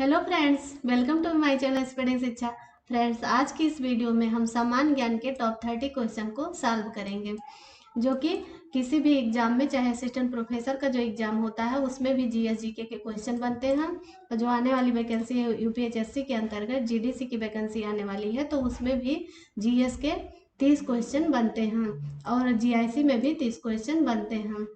Hello friends, welcome to my channel study Shiksha. Friends, आज की इस वीडियो में हम सामान्य ज्ञान के टॉप 30 क्वेश्चन को सॉल्व करेंगे, जो कि किसी भी एग्जाम में, चाहे असिस्टेंट प्रोफेसर का जो एग्जाम होता है उसमें भी जीएस जीके के क्वेश्चन बनते हैं। और जो आने वाली वैकेंसी है यूपीएचएससी के अंतर्गत जीडीसी की वैकेंसी आने वाली है, तो उसमें भी जीएस के 30 क्वेश्चन बनते हैं और जीआईसी में भी 30 क्वेश्चन बनते हैं।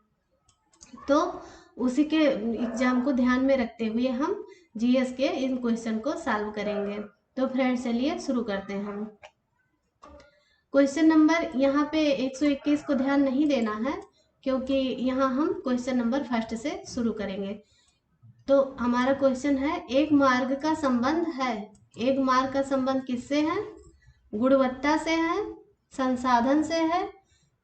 तो उसी के एग्जाम को ध्यान में रखते हुए हम जीएस के इन क्वेश्चन को सॉल्व करेंगे। तो फ्रेंड्स, चलिए शुरू करते हैं। क्वेश्चन नंबर यहाँ पे 121 को ध्यान नहीं देना है, क्योंकि यहाँ हम क्वेश्चन नंबर फर्स्ट से शुरू करेंगे। तो हमारा क्वेश्चन है, एक मार्ग का संबंध है। एक मार्ग का संबंध किससे है? गुणवत्ता से है, संसाधन से है,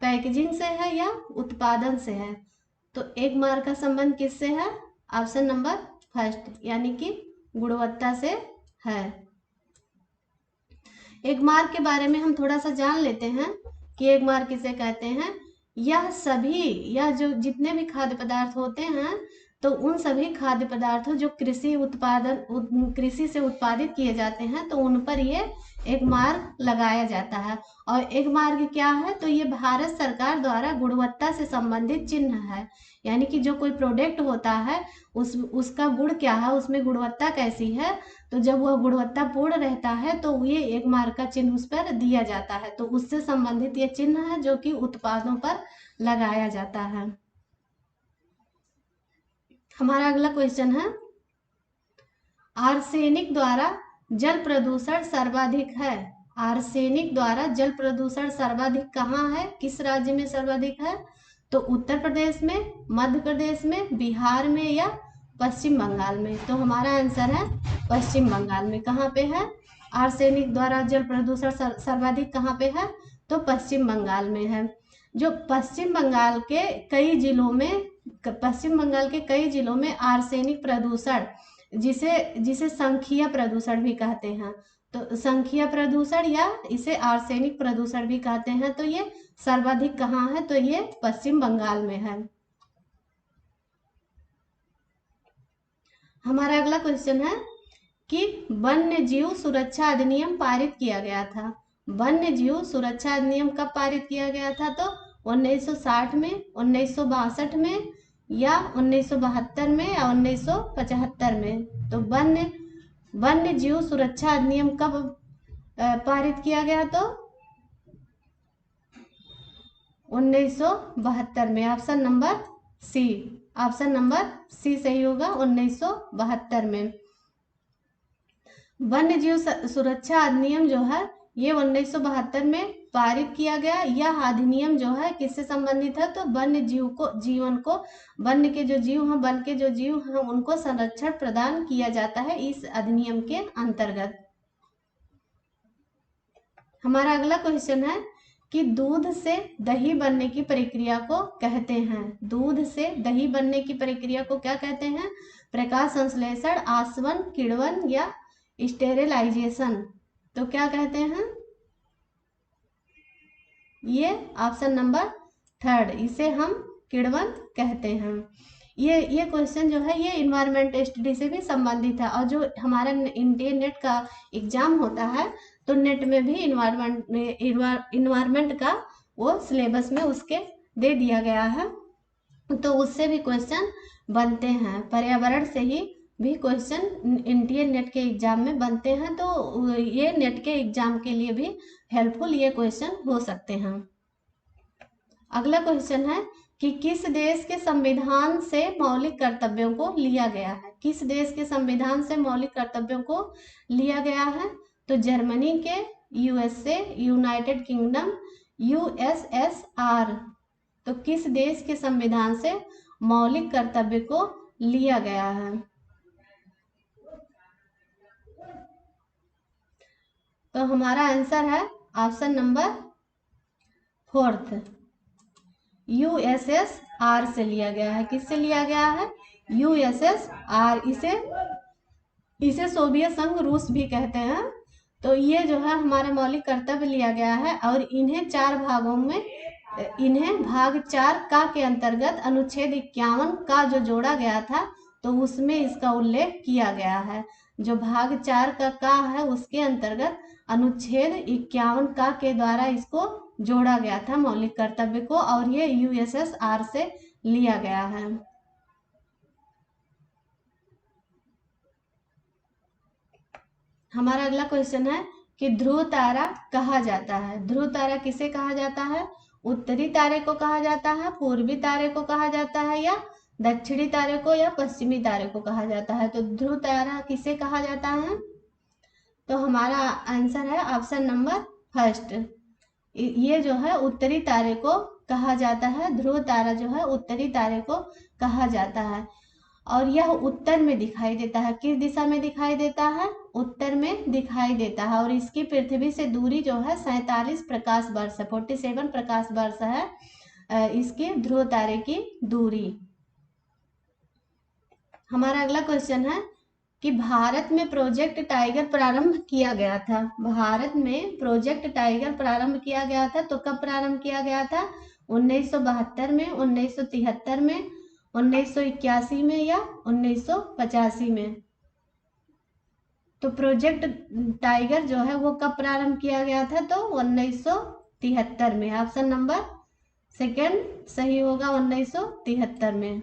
पैकेजिंग से है या उत्पादन से है। तो एक मार्ग का संबंध किससे है? ऑप्शन नंबर फर्स्ट, यानी कि गुणवत्ता से है। एक मार्ग के बारे में हम थोड़ा सा जान लेते हैं कि एक मार्ग किसे कहते हैं। यह जो जितने भी खाद्य पदार्थ होते हैं, तो उन सभी खाद्य पदार्थों जो कृषि से उत्पादित किए जाते हैं, तो उन पर ये एक मार्ग लगाया जाता है। और एक मार्ग क्या है? तो ये भारत सरकार द्वारा गुणवत्ता से संबंधित चिन्ह है, यानी कि जो कोई प्रोडक्ट होता है उसका गुण क्या है, उसमें गुणवत्ता कैसी है। तो जब वह गुणवत्ता पूर्ण रहता है तो ये एक मार्क का चिन्ह उस पर दिया जाता है। तो उससे संबंधित ये चिन्ह है जो कि उत्पादों पर लगाया जाता है। हमारा अगला क्वेश्चन है, आर्सेनिक द्वारा जल प्रदूषण सर्वाधिक है। आर्सेनिक द्वारा जल प्रदूषण सर्वाधिक कहाँ है, किस राज्य में सर्वाधिक है? तो उत्तर प्रदेश में, मध्य प्रदेश में, बिहार में या पश्चिम बंगाल में। तो हमारा आंसर है पश्चिम बंगाल में। कहाँ पे है आर्सेनिक द्वारा जल प्रदूषण सर्वाधिक? कहाँ पे है? तो पश्चिम बंगाल में है। जो पश्चिम बंगाल के कई जिलों में आर्सेनिक प्रदूषण, जिसे संख्यीय प्रदूषण भी कहते हैं, तो संख्यीय प्रदूषण या इसे आर्सेनिक प्रदूषण भी कहते हैं, तो ये सर्वाधिक कहाँ है? तो ये पश्चिम बंगाल में है। हमारा अगला क्वेश्चन है कि वन्य जीव सुरक्षा अधिनियम पारित किया गया था। वन्य जीव सुरक्षा अधिनियम कब पारित किया गया था? तो 1960 में, 1962 में या 1972 में या 1975 में। तो वन्य जीव सुरक्षा अधिनियम कब पारित किया गया? तो 1972 में। ऑप्शन नंबर सी सही होगा, 1972 में। वन्य जीव सुरक्षा अधिनियम जो है ये 1972 में पारित किया गया। यह अधिनियम जो है किससे संबंधित है? तो वन्य के जो जीव हैं, वन के जो जीव हैं, उनको संरक्षण प्रदान किया जाता है इस अधिनियम के अंतर्गत। हमारा अगला क्वेश्चन है कि दूध से दही बनने की प्रक्रिया को कहते हैं। दूध से दही बनने की प्रक्रिया को क्या कहते हैं? प्रकाश संश्लेषण, आसवन, किण्वन या स्टेरिलाइजेशन। तो क्या कहते हैं? ये ऑप्शन नंबर थर्ड, इसे हम किण्वन कहते हैं। ये क्वेश्चन जो है ये इन्वायरमेंट स्टडी से भी संबंधित है। और जो हमारा इंडियन नेट का एग्जाम होता है, तो नेट में भी इन्वायरमेंट का वो सिलेबस में उसके दे दिया गया है, तो उससे भी क्वेश्चन बनते हैं। पर्यावरण से ही भी क्वेश्चन इंडियन नेट के एग्जाम में बनते हैं, तो ये नेट के एग्जाम के लिए भी हेल्पफुल ये क्वेश्चन हो सकते हैं। अगला क्वेश्चन है कि किस देश के संविधान से मौलिक कर्तव्यों को लिया गया है? किस देश के संविधान से मौलिक कर्तव्यों को लिया गया है? तो जर्मनी के, यूएसए, यूनाइटेड किंगडम, यूएसएसआर। तो किस देश के संविधान से मौलिक कर्तव्य को लिया गया है? तो हमारा आंसर है ऑप्शन नंबर फोर्थ, यूएसएसआर से लिया गया है। किससे लिया गया है? यूएसएसआर। इसे सोवियत संघ रूस भी कहते हैं। तो ये जो है हमारा मौलिक कर्तव्य लिया गया है, और इन्हें 4 भागों में, इन्हें भाग 4 का के अंतर्गत अनुच्छेद 51 का जो जोड़ा गया था, तो उसमें इसका उल्लेख किया गया है। जो भाग 4 का है उसके अंतर्गत अनुच्छेद 51 का के द्वारा इसको जोड़ा गया था मौलिक कर्तव्य को, और ये यूएसएसआर से लिया गया है। हमारा अगला क्वेश्चन है कि ध्रुव तारा कहा जाता है। ध्रुव तारा किसे कहा जाता है? उत्तरी तारे को कहा जाता है, पूर्वी तारे को कहा जाता है, या दक्षिणी तारे को, या पश्चिमी तारे को कहा जाता है? तो ध्रुव तारा किसे कहा जाता है? तो हमारा आंसर है ऑप्शन नंबर फर्स्ट, ये जो है उत्तरी तारे को कहा जाता है। ध्रुव तारा जो है उत्तरी तारे को कहा जाता है, और यह उत्तर में दिखाई देता है। किस दिशा में दिखाई देता है? उत्तर में दिखाई देता है, और इसकी पृथ्वी से दूरी जो है 47 प्रकाश वर्ष है, 47 प्रकाश वर्ष है इसके ध्रुव तारे की दूरी। हमारा अगला क्वेश्चन है कि भारत में प्रोजेक्ट टाइगर प्रारंभ किया गया था। भारत में प्रोजेक्ट टाइगर प्रारंभ किया गया था, तो कब प्रारंभ किया गया था? 1972 में, 1973 में, 1981 में, या 1985 में? तो प्रोजेक्ट टाइगर जो है वो कब प्रारंभ किया गया था? तो 1973 में। ऑप्शन नंबर सेकंड सही होगा, 1973 में।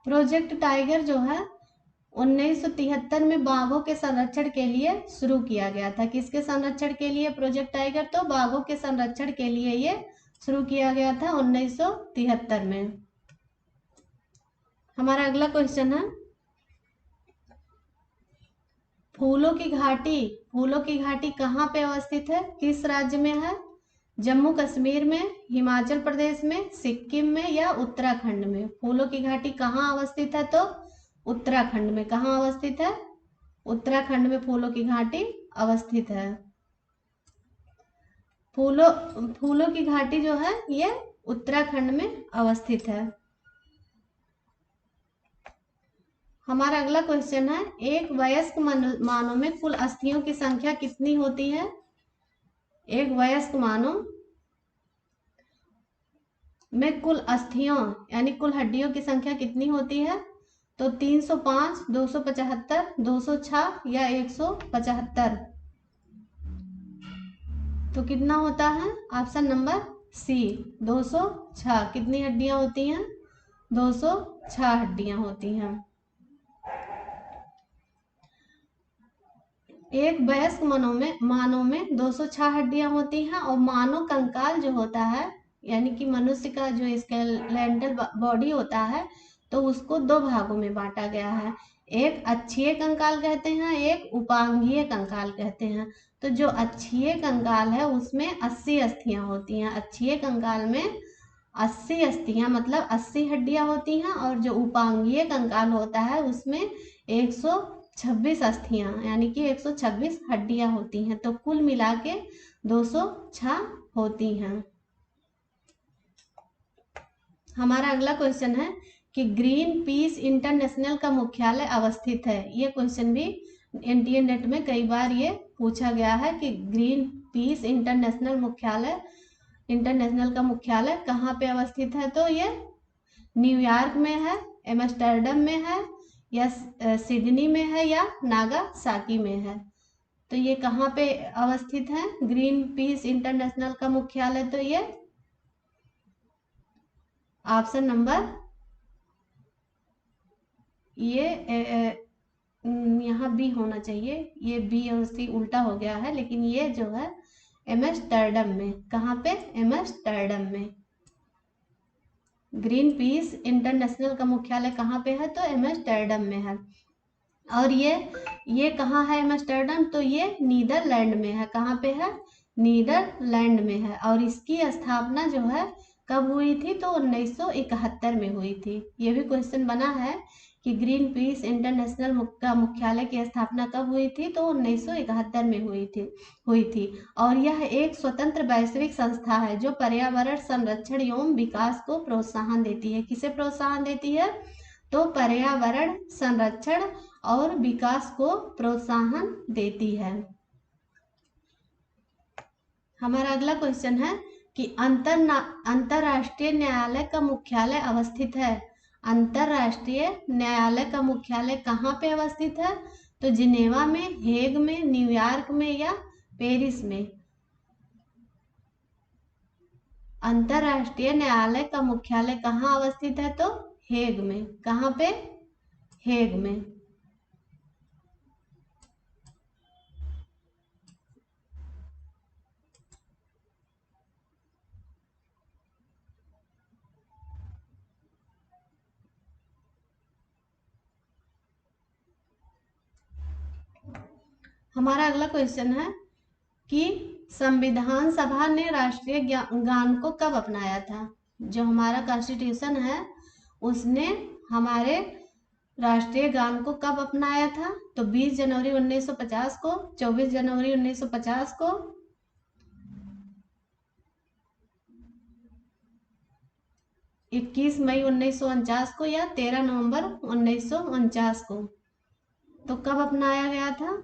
प्रोजेक्ट टाइगर जो है 1973 में बाघों के संरक्षण के लिए शुरू किया गया था। किसके संरक्षण के लिए प्रोजेक्ट टाइगर? तो बाघों के संरक्षण के लिए ये शुरू किया गया था 1973 में। हमारा अगला क्वेश्चन है फूलों की घाटी। फूलों की घाटी कहाँ पे अवस्थित है? किस राज्य में है? जम्मू कश्मीर में, हिमाचल प्रदेश में, सिक्किम में, या उत्तराखंड में? फूलों की घाटी कहाँ अवस्थित है? तो उत्तराखंड में। कहाँ अवस्थित है? उत्तराखंड में फूलों की घाटी अवस्थित है। फूलों की घाटी जो है ये उत्तराखंड में अवस्थित है। हमारा अगला क्वेश्चन है एक वयस्क मानव में कुल अस्थियों की संख्या कितनी होती है? एक वयस्क मानव में कुल अस्थियों यानी कुल हड्डियों की संख्या कितनी होती है? तो 305, 275, 206 या 175? तो कितना होता है? Option number C 206। कितनी हड्डियां होती हैं? 206 हड्डियां होती हैं। एक वयस्क मानव में 206 हड्डियां होती हैं, और मानव कंकाल जो होता है यानी कि मनुष्य का जो स्केलेटल बॉडी होता है तो उसको दो भागों में बांटा गया है। एक अक्षीय कंकाल कहते हैं, एक उपांगीय कंकाल कहते हैं। तो जो अक्षीय कंकाल है उसमें 80 अस्थियां होती हैं। अक्षीय कंकाल में 80 अस्थियां मतलब 80 हड्डियां होती हैं, और जो उपांगीय कंकाल होता है उसमें 126 अस्थियां यानी कि 126 हड्डियां होती हैं। तो कुल मिला के 206 होती हैं। हमारा अगला क्वेश्चन है कि ग्रीन पीस इंटरनेशनल का मुख्यालय अवस्थित है। ये क्वेश्चन भी एनटीए नेट में कई बार ये पूछा गया है कि ग्रीन पीस इंटरनेशनल का मुख्यालय कहाँ पे अवस्थित है? तो ये न्यूयॉर्क में है, एम्स्टर्डम में है, या सिडनी में है, या नागासाकी में है? तो ये कहाँ पे अवस्थित है ग्रीन पीस इंटरनेशनल का मुख्यालय? तो ये ऑप्शन नंबर ये यहाँ बी होना चाहिए, ये बी और सी उल्टा हो गया है, लेकिन ये जो है एम्स्टर्डम में। कहाँ पे? एम्स्टर्डम में। ग्रीन पीस इंटरनेशनल का मुख्यालय कहाँ पे है? तो एम्स्टर्डम में है। और ये कहाँ है एम्स्टर्डम? तो ये नीदरलैंड में है। कहाँ पे है? नीदरलैंड में है। और इसकी स्थापना जो है कब हुई थी? तो 1971 में हुई थी। ये भी क्वेश्चन बना है कि ग्रीन पीस इंटरनेशनल का मुख्यालय की स्थापना कब हुई थी? तो 1971 में हुई थी। और यह एक स्वतंत्र वैश्विक संस्था है जो पर्यावरण संरक्षण एवं विकास को प्रोत्साहन देती है। किसे प्रोत्साहन देती है? तो पर्यावरण संरक्षण और विकास को प्रोत्साहन देती है। हमारा अगला क्वेश्चन है कि अंतरराष्ट्रीय न्यायालय का मुख्यालय अवस्थित है। अंतरराष्ट्रीय न्यायालय का मुख्यालय कहाँ पे अवस्थित है? तो जिनेवा में, हेग में, न्यूयॉर्क में या पेरिस में। अंतरराष्ट्रीय न्यायालय का मुख्यालय कहाँ अवस्थित है? तो हेग में। कहाँ पे? हेग में। हमारा अगला क्वेश्चन है कि संविधान सभा ने राष्ट्रीय गान को कब अपनाया था? जो हमारा कॉन्स्टिट्यूशन है उसने हमारे राष्ट्रीय गान को कब अपनाया था? तो 20 जनवरी 1950 को, 24 जनवरी 1950 को, 21 मई 1949 को या 13 नवंबर 1949 को। तो कब अपनाया गया था?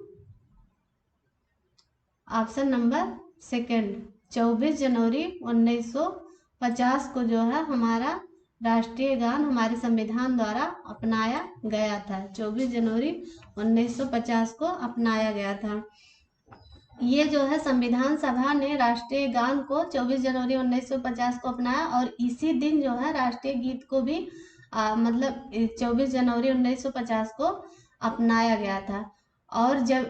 ऑप्शन नंबर सेकंड, 24 जनवरी 1950 को जो है हमारा राष्ट्रीय गान हमारे संविधान द्वारा अपनाया गया था। 24 जनवरी 1950 को अपनाया गया था। ये जो है संविधान सभा ने राष्ट्रीय गान को 24 जनवरी 1950 को अपनाया और इसी दिन जो है राष्ट्रीय गीत को भी मतलब 24 जनवरी 1950 को अपनाया गया था। और जब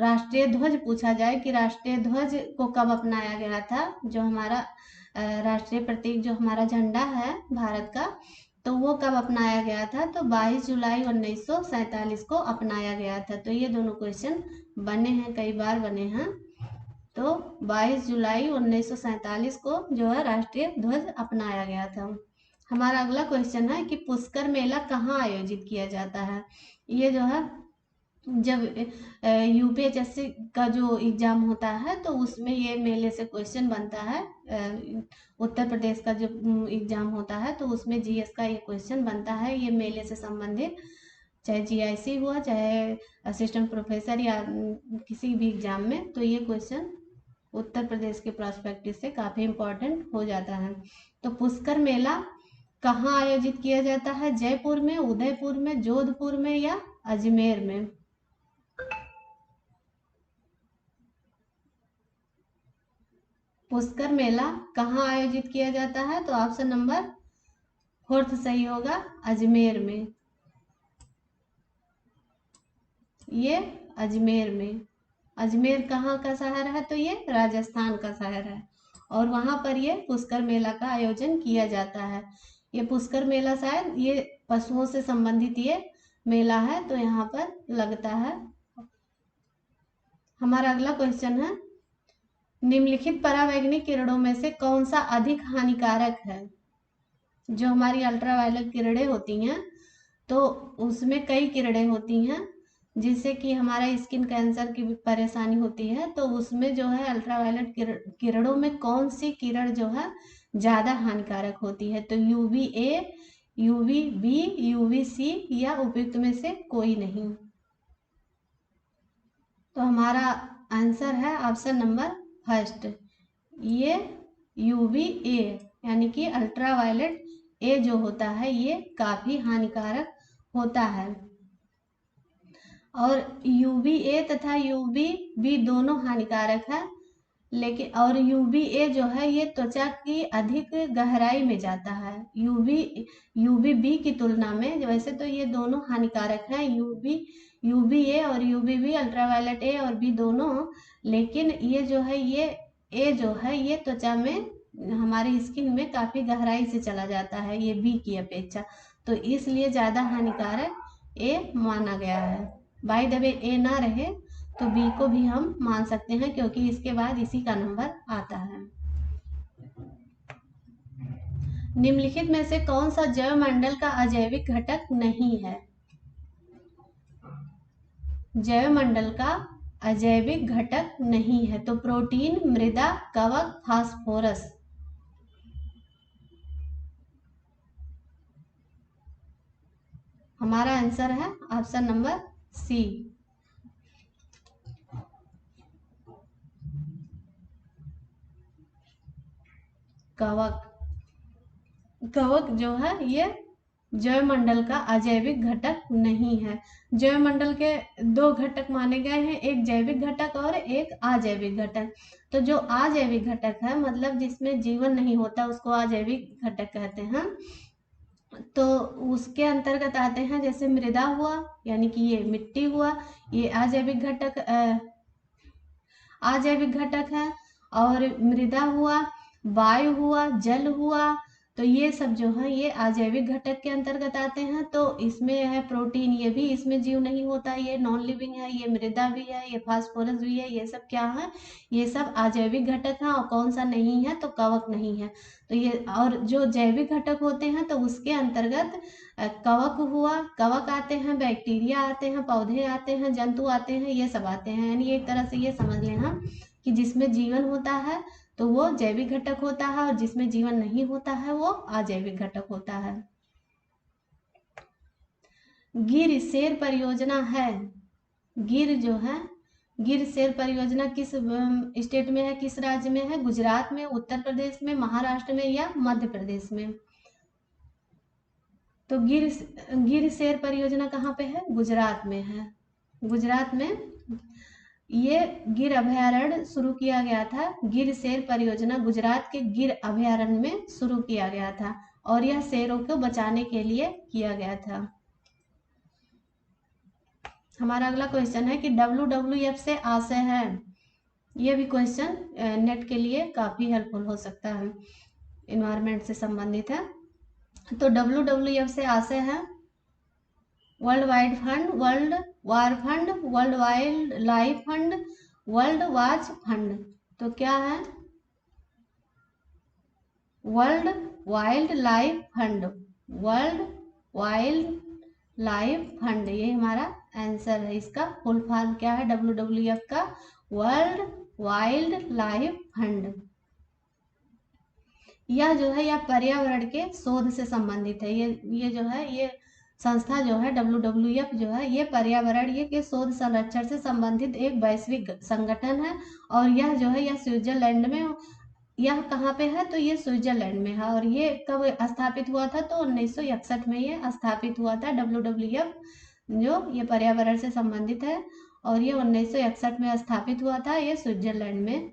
राष्ट्रीय ध्वज पूछा जाए कि राष्ट्रीय ध्वज को कब अपनाया गया था, जो हमारा राष्ट्रीय प्रतीक जो हमारा झंडा है भारत का, तो वो कब अपनाया गया था? तो 22 जुलाई 1947 को अपनाया गया था। तो ये दोनों क्वेश्चन बने हैं, कई बार बने हैं। तो 22 जुलाई 1947 को जो है राष्ट्रीय ध्वज अपनाया गया था। हमारा अगला क्वेश्चन है कि पुष्कर मेला कहाँ आयोजित किया जाता है? ये जो है जब यूपीएचएससी का जो एग्जाम होता है तो उसमें ये मेले से क्वेश्चन बनता है। उत्तर प्रदेश का जो एग्जाम होता है तो उसमें जीएस का ये क्वेश्चन बनता है, ये मेले से संबंधित, चाहे जीआईसी हुआ चाहे असिस्टेंट प्रोफेसर या किसी भी एग्जाम में, तो ये क्वेश्चन उत्तर प्रदेश के प्रोस्पेक्टिव से काफ़ी इम्पोर्टेंट हो जाता है। तो पुष्कर मेला कहाँ आयोजित किया जाता है? जयपुर में, उदयपुर में, जोधपुर में या अजमेर में? पुष्कर मेला कहाँ आयोजित किया जाता है? तो ऑप्शन नंबर 4 सही होगा, अजमेर में। ये अजमेर में। अजमेर कहाँ का शहर है? तो ये राजस्थान का शहर है और वहां पर ये पुष्कर मेला का आयोजन किया जाता है। ये पुष्कर मेला शायद ये पशुओं से संबंधित ये मेला है, तो यहाँ पर लगता है। हमारा अगला क्वेश्चन है, निम्नलिखित परावैंगनिक किरणों में से कौन सा अधिक हानिकारक है? जो हमारी अल्ट्रावायलेट किरणें होती हैं तो उसमें कई किरणें होती हैं जिससे कि हमारा स्किन कैंसर की भी परेशानी होती है। तो उसमें जो है अल्ट्रावायलेट किरणों में कौन सी किरण जो है ज़्यादा हानिकारक होती है? तो UVA, UVB, UVC या उपयुक्त में से कोई नहीं। तो हमारा आंसर है ऑप्शन नंबर फर्स्ट, ये UVA यानी कि अल्ट्रावायलेट ए जो होता है ये काफ़ी हानिकारक होता है। और UVA तथा UVB दोनों हानिकारक है, लेकिन और UVA जो है ये त्वचा की अधिक गहराई में जाता है UVB की तुलना में। वैसे तो ये दोनों हानिकारक हैं, UVA और UVB, अल्ट्रावायलेट ए और बी दोनों, लेकिन ये जो है ये ए जो है ये त्वचा में हमारी स्किन में काफ़ी गहराई से चला जाता है ये बी की अपेक्षा, तो इसलिए ज़्यादा हानिकारक ए माना गया है। बाय द वे ए ना रहे तो बी को भी हम मान सकते हैं क्योंकि इसके बाद इसी का नंबर आता है। निम्नलिखित में से कौन सा जैव मंडल का अजैविक घटक नहीं है? जैव मंडल का अजैविक घटक नहीं है तो प्रोटीन, मृदा, कवक, फास्फोरस। हमारा आंसर है ऑप्शन नंबर सी। कवक। कवक जो है ये जैवमंडल का अजैविक घटक नहीं है। जैवमंडल के दो घटक माने गए हैं, एक जैविक घटक और एक अजैविक घटक। तो जो अजैविक घटक है मतलब जिसमें जीवन नहीं होता उसको अजैविक घटक कहते हैं। तो उसके अंतर्गत आते हैं जैसे मृदा हुआ, यानी कि ये मिट्टी हुआ, ये अजैविक घटक अजैविक घटक है। और मृदा हुआ, वायु हुआ, जल हुआ, तो ये सब जो है ये अजैविक घटक के अंतर्गत आते हैं। तो इसमें है प्रोटीन, ये भी इसमें जीव नहीं होता, ये नॉन लिविंग है। ये मृदा भी है, ये फास्फोरस भी है, ये सब क्या है, ये सब अजैविक घटक है। और कौन सा नहीं है, तो कवक नहीं है। तो ये और जो जैविक घटक होते हैं तो उसके अंतर्गत कवक हुआ, कवक आते हैं, बैक्टीरिया आते हैं, पौधे आते हैं, जंतु आते हैं, ये सब आते हैं। यानी एक तरह से ये समझ लेना कि जिसमें जीवन होता है तो वो जैविक घटक होता है, और जिसमें जीवन नहीं होता है वो अजैविक घटक होता है। गिर सेर परियोजना है, गिर जो है, गिर सेर परियोजना किस स्टेट में है, किस राज्य में है? गुजरात में, उत्तर प्रदेश में, महाराष्ट्र में या मध्य प्रदेश में? तो गिर सेर परियोजना कहाँ पे है? गुजरात में है। गुजरात में ये गिर अभयारण्य शुरू किया गया था। गिर शेर परियोजना गुजरात के गिर अभयारण्य में शुरू किया गया था, और यह शेरों को बचाने के लिए किया गया था। हमारा अगला क्वेश्चन है कि WWF से आशय है। ये भी क्वेश्चन नेट के लिए काफी हेल्पफुल हो सकता है, इन्वायरमेंट से संबंधित है। तो WWF से आशय है world wide fund, world war fund, world wild life fund, world watch fund. तो क्या है? World wild life fund, world wild life fund, ये हमारा आंसर है। इसका फुल फॉर्म क्या है WWF का? World wild life fund. यह जो है यह पर्यावरण के शोध से संबंधित है। ये जो है ये संस्था जो है WWF जो है ये पर्यावरण के शोध संरक्षण से संबंधित एक वैश्विक संगठन है। और यह जो है यह स्विट्जरलैंड में, यह कहाँ पे है? तो ये स्विट्जरलैंड में है। और ये कब स्थापित हुआ था? तो 1961 में ये स्थापित हुआ था। WWF जो ये पर्यावरण से संबंधित है और ये 1961 में स्थापित हुआ था। ये स्विट्जरलैंड में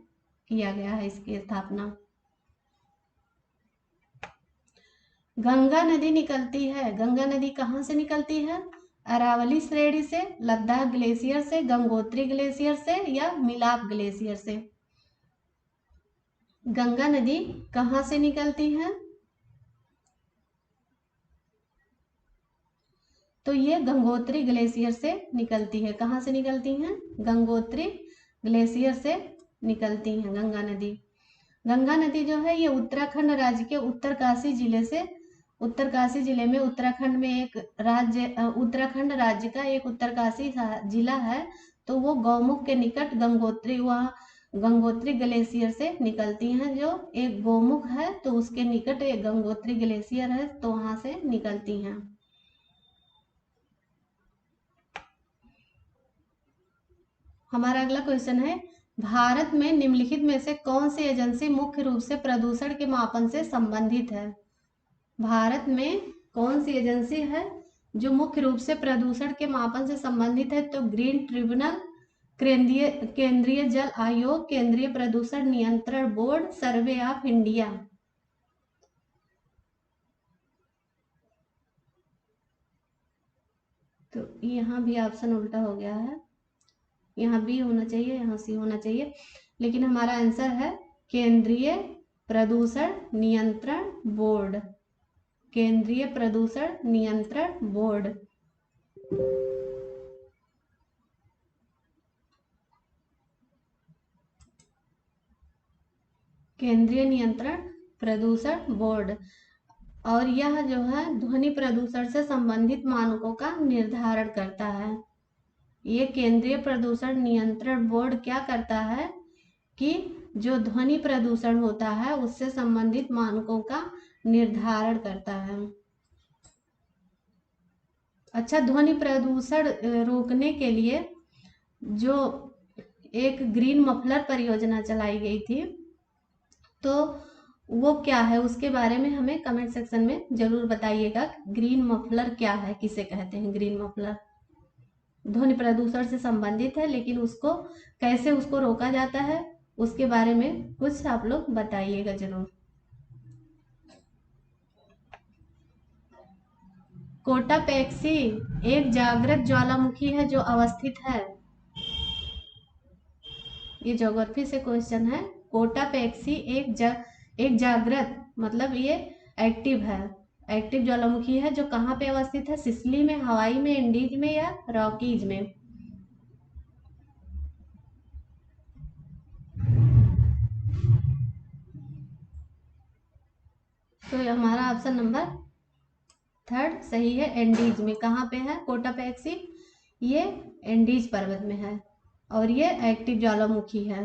किया गया है इसकी स्थापना। गंगा नदी निकलती है, गंगा नदी कहाँ से निकलती है? अरावली श्रेणी से, लद्दाख ग्लेशियर से, गंगोत्री ग्लेशियर से या मिलाप ग्लेशियर से? गंगा नदी कहाँ से निकलती है? तो ये गंगोत्री ग्लेशियर से निकलती है। कहाँ से निकलती हैं? गंगोत्री ग्लेशियर से निकलती हैं गंगा नदी। गंगा नदी जो है ये उत्तराखंड राज्य के उत्तरकाशी जिले से, उत्तरकाशी जिले में उत्तराखंड में एक राज्य, उत्तराखंड राज्य का एक उत्तरकाशी जिला है। तो वो गौमुख के निकट गंगोत्री, वहाँ गंगोत्री ग्लेशियर से निकलती हैं। जो एक गौमुख है तो उसके निकट एक गंगोत्री ग्लेशियर है, तो वहां से निकलती हैं। हमारा अगला क्वेश्चन है भारत में निम्नलिखित में से कौन सी एजेंसी मुख्य रूप से प्रदूषण के मापन से संबंधित है? भारत में कौन सी एजेंसी है जो मुख्य रूप से प्रदूषण के मापन से संबंधित है? तो ग्रीन ट्रिब्यूनल, केंद्रीय जल आयोग, केंद्रीय प्रदूषण नियंत्रण बोर्ड, सर्वे ऑफ इंडिया। तो यहाँ भी ऑप्शन उल्टा हो गया है, यहाँ बी होना चाहिए, यहाँ सी होना चाहिए, लेकिन हमारा आंसर है केंद्रीय प्रदूषण नियंत्रण बोर्ड, केंद्रीय प्रदूषण नियंत्रण बोर्ड। केंद्रीय नियंत्रण प्रदूषण बोर्ड। और यह जो है ध्वनि प्रदूषण से संबंधित मानकों का निर्धारण करता है। ये केंद्रीय प्रदूषण नियंत्रण बोर्ड क्या करता है कि जो ध्वनि प्रदूषण होता है उससे संबंधित मानकों का निर्धारण करता है। अच्छा, ध्वनि प्रदूषण रोकने के लिए जो एक ग्रीन मफलर परियोजना चलाई गई थी, तो वो क्या है, उसके बारे में हमें कमेंट सेक्शन में जरूर बताइएगा। ग्रीन मफलर क्या है, किसे कहते हैं ग्रीन मफलर। ध्वनि प्रदूषण से संबंधित है, लेकिन उसको कैसे उसको रोका जाता है उसके बारे में कुछ आप लोग बताइएगा जरूर। कोटापेक्सी एक जागृत ज्वालामुखी है जो अवस्थित है, ये ज्योग्राफी से क्वेश्चन है। कोटापेक्सी एक जागृत मतलब ये एक्टिव है, एक्टिव ज्वालामुखी है जो कहाँ पे अवस्थित है, सिसिली में, हवाई में, इंडीज में या रॉकीज में। तो हमारा ऑप्शन नंबर 3 सही है, एंडीज में। कहाँ पे है कोटापेक्सी, ये एंडीज पर्वत में है और ये एक्टिव ज्वालामुखी है।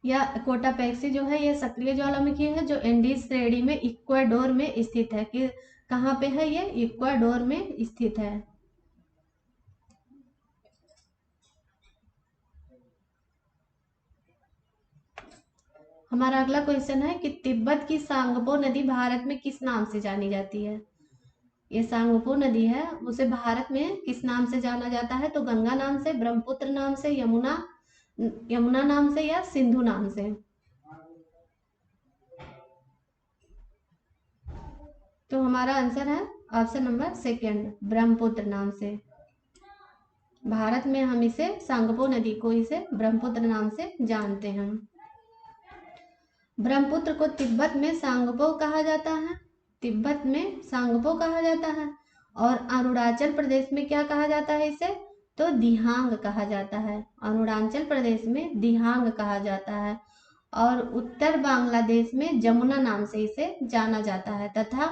या कोटापेक्सी जो है ये सक्रिय ज्वालामुखी है जो एंडीज श्रेणी में इक्वाडोर में स्थित है। कि कहाँ पे है, ये इक्वाडोर में स्थित है। हमारा अगला क्वेश्चन है कि तिब्बत की सांगपो नदी भारत में किस नाम से जानी जाती है। ये सांगपो नदी है, उसे भारत में किस नाम से जाना जाता है, तो गंगा नाम से, ब्रह्मपुत्र नाम से, यमुना नाम से या सिंधु नाम से। तो हमारा आंसर है ऑप्शन नंबर 2 ब्रह्मपुत्र नाम से। भारत में हम इसे सांगपो नदी को इसे ब्रह्मपुत्र नाम से जानते हैं। ब्रह्मपुत्र को तिब्बत में सांगपो कहा जाता है, तिब्बत में सांगपो कहा जाता है। और अरुणाचल प्रदेश में क्या कहा जाता है इसे, तो दिहांग कहा जाता है। अरुणाचल प्रदेश में दिहांग कहा जाता है। और उत्तर बांग्लादेश में जमुना नाम से इसे जाना जाता है तथा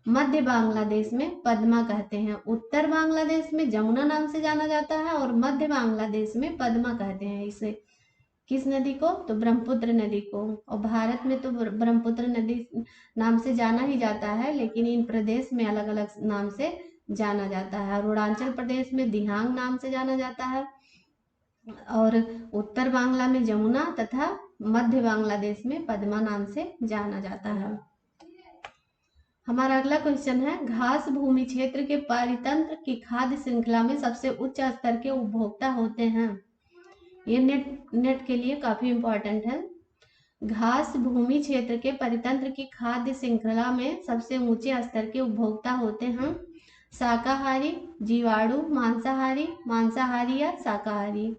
मध्य बांग्लादेश में पद्मा कहते हैं। उत्तर बांग्लादेश में जमुना नाम से जाना जाता है और मध्य बांग्लादेश में पद्मा कहते हैं इसे। किस नदी को, तो ब्रह्मपुत्र नदी को। और भारत में तो ब्रह्मपुत्र नदी नाम से जाना ही जाता है, लेकिन इन प्रदेश में अलग अलग नाम से जाना जाता है। अरुणाचल प्रदेश में दिहांग नाम से जाना जाता है और उत्तर बांग्ला में जमुना तथा मध्य बांग्लादेश में पद्मा नाम से जाना जाता है। हमारा अगला क्वेश्चन है, घास भूमि क्षेत्र के पारितंत्र की खाद्य श्रृंखला में सबसे उच्च स्तर के उपभोक्ता होते हैं। ये नेट के लिए काफी इंपॉर्टेंट है। घास भूमि क्षेत्र के परितंत्र की खाद्य श्रृंखला में सबसे ऊंचे स्तर के उपभोक्ता होते हैं शाकाहारी, जीवाणु, मांसाहारी या शाकाहारी।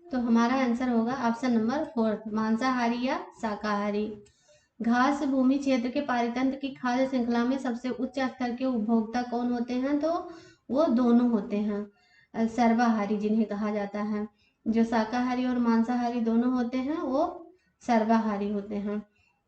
तो हमारा आंसर होगा ऑप्शन नंबर 4 मांसाहारी या शाकाहारी। घास भूमि क्षेत्र के पारितंत्र की खाद्य श्रृंखला में सबसे उच्च स्तर के उपभोक्ता कौन होते हैं, तो वो दोनों होते हैं सर्वाहारी जिन्हें कहा जाता है। जो शाकाहारी और मांसाहारी दोनों होते हैं वो सर्वाहारी होते हैं।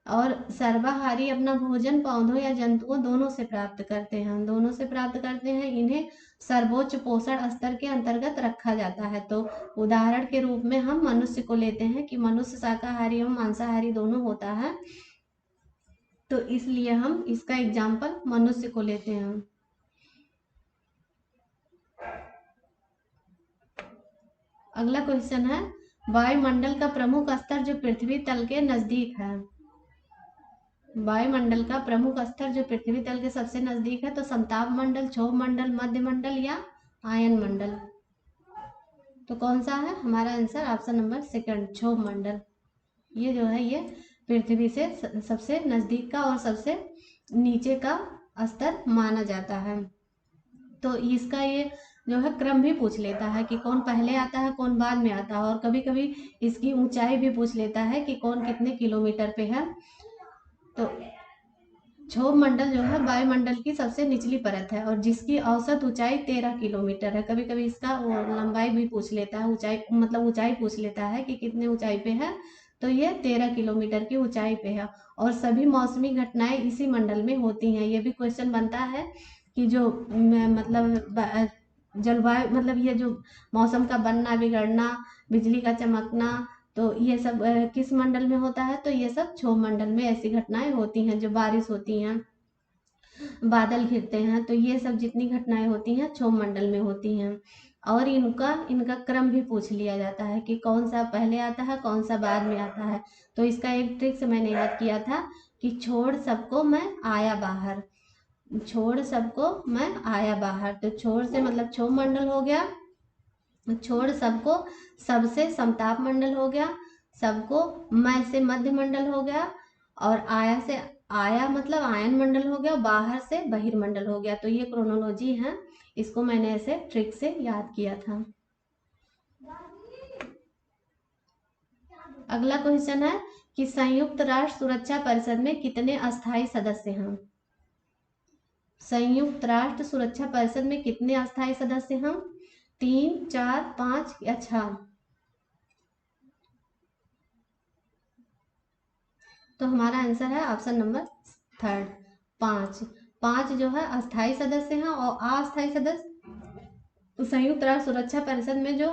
और सर्वाहारी अपना भोजन पौधों या जंतुओं दोनों से प्राप्त करते हैं। इन्हें सर्वोच्च पोषण स्तर के अंतर्गत रखा जाता है। तो उदाहरण के रूप में हम मनुष्य को लेते हैं कि मनुष्य शाकाहारी और मांसाहारी दोनों होता है, तो इसलिए हम इसका एग्जाम्पल मनुष्य को लेते हैं। अगला क्वेश्चन है, वायुमंडल का प्रमुख स्तर जो पृथ्वी तल के नजदीक है। वायुमंडल का प्रमुख स्तर जो पृथ्वी तल के सबसे नजदीक है, तो समताप मंडल, क्षोभ मंडल, मध्य मंडल या आयन मंडल। तो कौन सा है, हमारा आंसर ऑप्शन नंबर 2 क्षोभ मंडल। ये जो है ये पृथ्वी से सबसे नजदीक का और सबसे नीचे का स्तर माना जाता है। तो इसका ये जो है क्रम भी पूछ लेता है कि कौन पहले आता है कौन बाद में आता है, और कभी कभी इसकी ऊंचाई भी पूछ लेता है कि कौन कितने किलोमीटर पे है। तो क्षोभ मंडल जो है वायुमंडल की सबसे निचली परत है और जिसकी औसत ऊंचाई 13 किलोमीटर है। कभी कभी इसका लंबाई भी पूछ लेता है, ऊंचाई मतलब ऊंचाई पूछ लेता है कि कितने ऊंचाई पे है, तो ये 13 किलोमीटर की ऊंचाई पे है। और सभी मौसमी घटनाएं इसी मंडल में होती हैं। ये भी क्वेश्चन बनता है कि जो मतलब जलवायु मतलब ये जो मौसम का बनना बिगड़ना, बिजली का चमकना, तो ये सब किस मंडल में होता है? तो ये सब क्षोभ मंडल में ऐसी घटनाएं होती हैं। जो बारिश होती हैं, बादल घिरते हैं, तो ये सब जितनी घटनाएं होती हैं क्षोभ मंडल में होती हैं। और इनका इनका क्रम भी पूछ लिया जाता है कि कौन सा पहले आता है, कौन सा बाद में आता है। तो इसका एक ट्रिक से मैंने याद किया था कि छोड़ सबको मैं आया बाहर, छोड़ सबको मैं आया बाहर। तो छोड़ से मतलब क्षोभ मंडल हो गया, छोड़ सबको, सबसे समताप मंडल हो गया, सबको मैं से मध्य मंडल हो गया, और आया से आया मतलब आयन मंडल हो गया, बाहर से बहिर्मंडल हो गया। तो ये क्रोनोलॉजी है, इसको मैंने ऐसे ट्रिक से याद किया था। अगला क्वेश्चन है कि संयुक्त राष्ट्र सुरक्षा परिषद में कितने अस्थायी सदस्य हैं? संयुक्त राष्ट्र सुरक्षा परिषद में कितने अस्थायी सदस्य हैं? 3, 4, 5 या 6? तो हमारा आंसर है ऑप्शन नंबर 3, 5। 5 जो है अस्थायी सदस्य हैं, और अस्थायी सदस्य संयुक्त राष्ट्र सुरक्षा परिषद में जो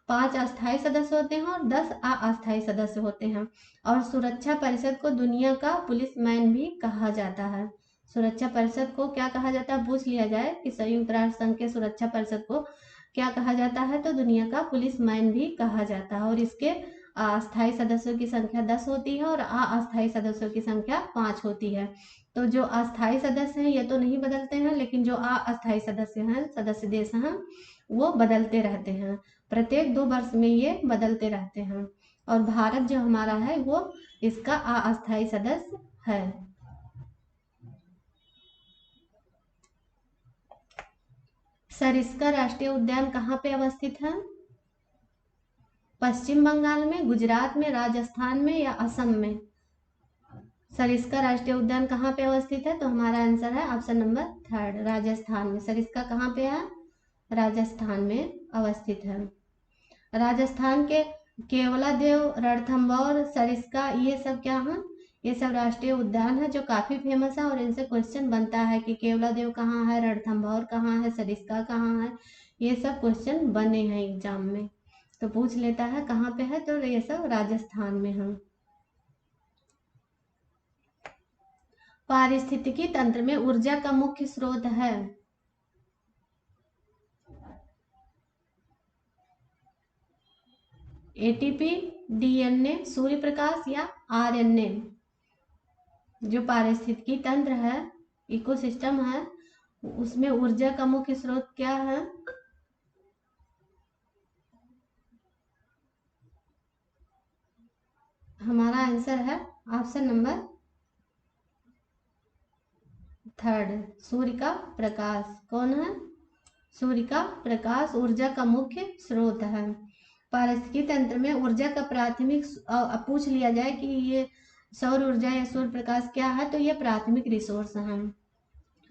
5 अस्थायी सदस्य होते हैं और 10 अस्थायी सदस्य होते हैं। और सुरक्षा परिषद को दुनिया का पुलिसमैन भी कहा जाता है। सुरक्षा परिषद को क्या कहा जाता है? पूछ लिया जाए कि संयुक्त राष्ट्र संघ के सुरक्षा परिषद को क्या कहा जाता है? तो दुनिया का पुलिसमैन भी कहा जाता है। और इसके अस्थायी सदस्यों की संख्या 10 होती है और अस्थायी सदस्यों की संख्या 5 होती है। तो जो अस्थायी सदस्य हैं ये तो नहीं बदलते हैं, लेकिन जो अस्थायी सदस्य हैं, सदस्य देश हैं, वो बदलते रहते हैं। प्रत्येक 2 वर्ष में ये बदलते रहते हैं। और भारत जो हमारा है वो इसका अस्थायी सदस्य है। सरिस्का राष्ट्रीय उद्यान कहाँ पे अवस्थित है? पश्चिम बंगाल में, गुजरात में, राजस्थान में या असम में? सरिस्का राष्ट्रीय उद्यान कहाँ पे अवस्थित है? तो हमारा आंसर है ऑप्शन नंबर 3, राजस्थान में। सरिस्का कहाँ पे है? राजस्थान में अवस्थित है। राजस्थान के केवलादेव, रणथंभौर, सरिस्का, ये सब क्या है? ये सब राष्ट्रीय उद्यान है जो काफी फेमस है, और इनसे क्वेश्चन बनता है कि केवलादेव कहाँ है, रणथंभौर कहाँ है, सरिस्का कहाँ है। ये सब क्वेश्चन बने हैं एग्जाम में, तो पूछ लेता है कहाँ पे है, तो ये सब राजस्थान में है। पारिस्थितिकी तंत्र में ऊर्जा का मुख्य स्रोत है? एटीपी, डीएनए, सूर्य प्रकाश या आरएनए? जो पारिस्थितिकी तंत्र है, इकोसिस्टम है, उसमें ऊर्जा का मुख्य स्रोत क्या है? हमारा आंसर है ऑप्शन नंबर 3, सूर्य का प्रकाश। कौन है? सूर्य का प्रकाश ऊर्जा का मुख्य स्रोत है। पारिस्थितिकी तंत्र में ऊर्जा का प्राथमिक पूछ लिया जाए कि ये सौर ऊर्जा या सूर्य प्रकाश क्या है, तो ये प्राथमिक रिसोर्स है,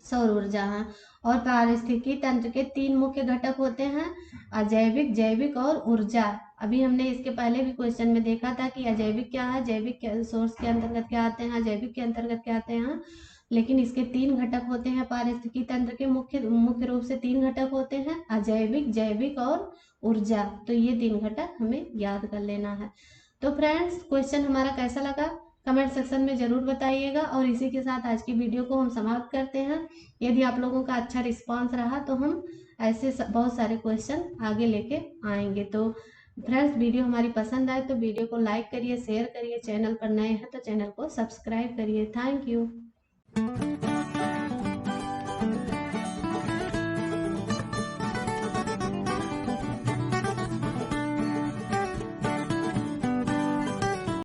सौर ऊर्जा है। और पारिस्थितिकी तंत्र के 3 मुख्य घटक होते हैं, अजैविक, जैविक और ऊर्जा। अभी हमने इसके पहले भी क्वेश्चन में देखा था कि अजैविक क्या है, जैविक सोर्स के अंतर्गत क्या आते हैं, अजैविक के अंतर्गत क्या आते हैं। लेकिन इसके 3 घटक होते हैं, पारिस्थितिकी तंत्र के मुख्य रूप से 3 घटक होते हैं, अजैविक, जैविक और ऊर्जा। तो ये 3 घटक हमें याद कर लेना है। तो फ्रेंड्स, क्वेश्चन हमारा कैसा लगा कमेंट सेक्शन में जरूर बताइएगा। और इसी के साथ आज की वीडियो को हम समाप्त करते हैं। यदि आप लोगों का अच्छा रिस्पांस रहा तो हम ऐसे बहुत सारे क्वेश्चन आगे लेके आएंगे। तो फ्रेंड्स, वीडियो हमारी पसंद आए तो वीडियो को लाइक करिए, शेयर करिए, चैनल पर नए हैं तो चैनल को सब्सक्राइब करिए। Thank you.